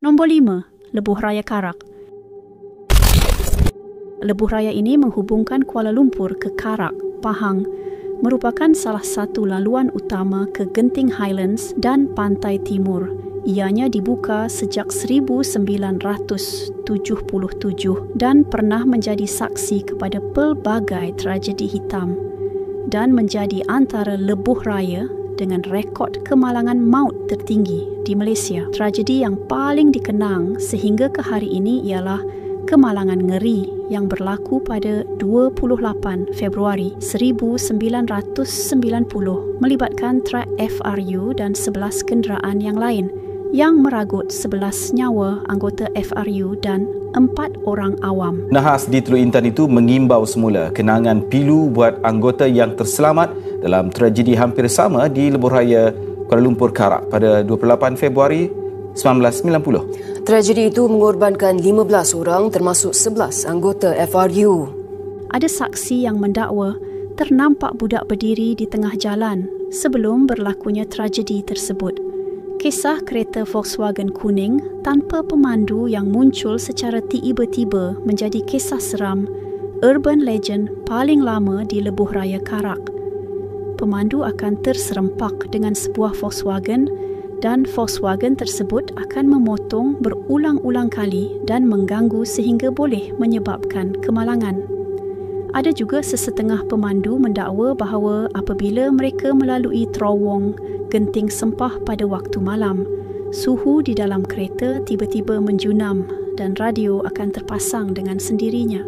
Nombor 5, Lebuh Raya Karak. Lebuh raya ini menghubungkan Kuala Lumpur ke Karak, Pahang, merupakan salah satu laluan utama ke Genting Highlands dan Pantai Timur. Ianya dibuka sejak 1977 dan pernah menjadi saksi kepada pelbagai tragedi hitam dan menjadi antara lebuh raya dengan rekod kemalangan maut tertinggi di Malaysia. Tragedi yang paling dikenang sehingga ke hari ini ialah kemalangan ngeri yang berlaku pada 28 Februari 1990 melibatkan trak FRU dan 11 kenderaan yang lain yang meragut 11 nyawa anggota FRU dan 4 orang awam. Nahas di Teluk Intan itu mengimbau semula kenangan pilu buat anggota yang terselamat dalam tragedi hampir sama di lebuh raya Kuala Lumpur Karak pada 28 Februari 1990. Tragedi itu mengorbankan 15 orang termasuk 11 anggota FRU. Ada saksi yang mendakwa ternampak budak berdiri di tengah jalan sebelum berlakunya tragedi tersebut. Kisah kereta Volkswagen kuning tanpa pemandu yang muncul secara tiba-tiba menjadi kisah seram urban legend paling lama di lebuh raya Karak. Pemandu akan terserempak dengan sebuah Volkswagen dan Volkswagen tersebut akan memotong berulang-ulang kali dan mengganggu sehingga boleh menyebabkan kemalangan. Ada juga sesetengah pemandu mendakwa bahawa apabila mereka melalui terowong Genting Sempah pada waktu malam, suhu di dalam kereta tiba-tiba menjunam dan radio akan terpasang dengan sendirinya.